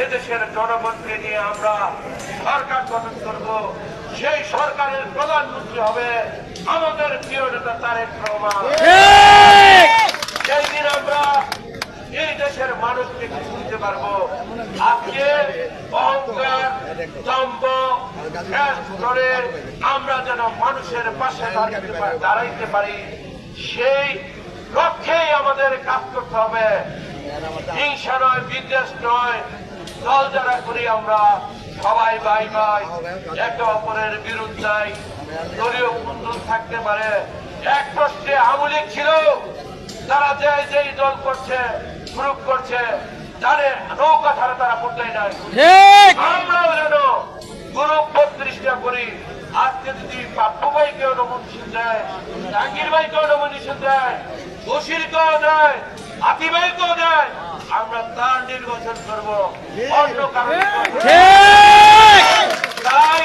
এদেশের জনগণকে নিয়ে আমরা সরকার গঠন করব। সেই সরকারের প্রধানমন্ত্রী হবে আমাদের প্রিয় নেতা তারেক রহমান। সেই দিন আমরা এই দেশের মানুষকে শুনতে পারবো। আজকে অহংকার দম্ভ করে আমরা যেন মানুষের পাশে দাঁড়াইতে পারি, সেই লক্ষ্যেই আমাদের কাজ করতে হবে। হিংসা নয়, বিদ্বেষ নয়, দল যারা করি আমরা সবাই ভাই ভাই, একে অপরের বিরুদ্ধে দলীয় কুন্দন থাকতে পারে। এক প্রশ্নে আওয়ামী লীগ ছিল, তারা যেই দল করছে গ্রুপ করছে জানে নৌকা ছাড়া তারা পড়তেই নাই। আমরাও যেন গ্রুপ 32টা করি। আজকে যদি পাপ্পু ভাইকেও নমিনেশন দেয়, জাহাঙ্গীর ভাইকেও নমিনেশন দেয়, বশিরকেও দেয়, আতি ভাইকেও দেয়, আমরা তার নির্বাচন করব, অন্য কারণে। তাই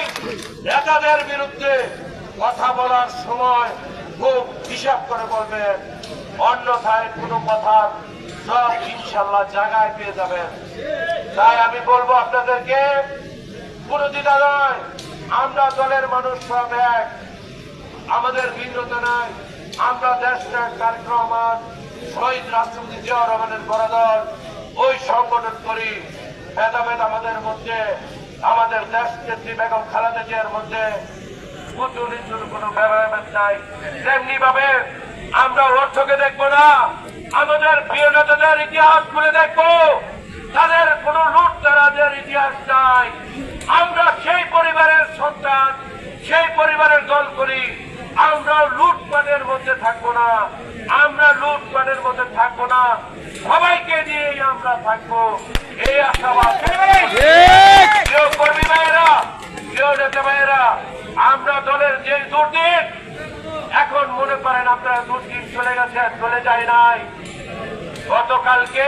নেতাদের বিরুদ্ধে কথা বলার সময় খুব হিসাব করে বলবেন, অন্যথায় কোনো কথা সব ইনশাল্লাহ জায়গায় পেয়ে যাবেন। তাই আমি বলবো আপনাদেরকে, কোনো দ্বিধা নয়, আমরা দলের মানুষ সব এক, আমাদের ভিন্নতা নাই। আমরা দেশনায়ক তারেক রহমান, শহীদ রাষ্ট্রপতি জিয়াউর রহমানের বড় দল, ওই সংগঠন করি। ভেদাভেদ আমাদের মধ্যে, আমাদের দেশ নেত্রী বেগম খালেদা জিয়ার মধ্যে উঁচু নিচুর কোনো ভেদাভেদ নাই। তেমনি ভাবে আমরা অর্থকে দেখবো না, আমাদের প্রিয় নেতাদের ইতিহাস খুলে দেখবো, তাদের কোন লুটতরাজের ইতিহাস নাই। আমরা সেই পরিবারের সন্তান, সেই পরিবারের দল করি। আমরা লুটপাটের মধ্যে থাকবো না, আমরা লুটপাটের মধ্যে থাকবো না, সবাইকে নিয়েই আমরা থাকবো, এই আশাবাদ। প্রিয় কর্মী ভাইয়েরা, প্রিয় নেতা ভাইয়েরা, আমরা দলের যে দুর্দিন, এখন মনে করেন আপনারা দুর্দিন চলে গেছেন, চলে যায় নাই। গতকালকে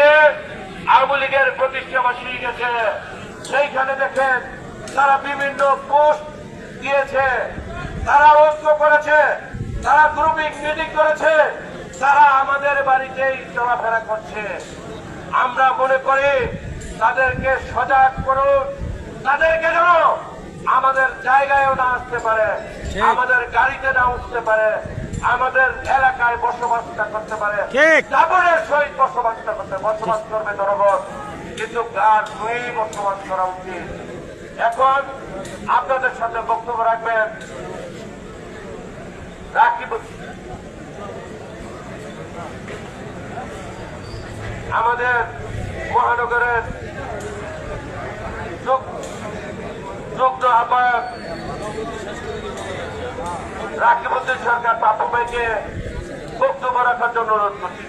আওয়ামী লীগের প্রতিষ্ঠা বার্ষিকী গেছে, সেইখানে দেখেন তারা বিভিন্ন পোস্ট দিয়েছে, তারা ঐক্য করেছে, তারা গ্রুপিং মিটিং করেছে, তারা আমাদের বাড়িতেই চলাফেরা করছে। আমরা মনে করি তাদেরকে সজাগ করুন, তাদেরকে যেন আমাদের জায়গায়ও না আসতে পারে, আমাদের গাড়িতে না উঠতে পারে, আমাদের এলাকায় বসবাসটা করতে পারে, দাবনের সহিত বসবাস করবে জনগণ, কিন্তু গান হয়েই বসবাস করা উচিত। এখন আপনাদের সাথে বক্তব্য রাখবেন রাকিব, আমাদের মহানগরের যুগ্ম আহ্বায়ক রাকিবউদ্দিন সরকার পাপ্পু ভাইকে বক্তব্য রাখার জন্য অনুরোধ করছি।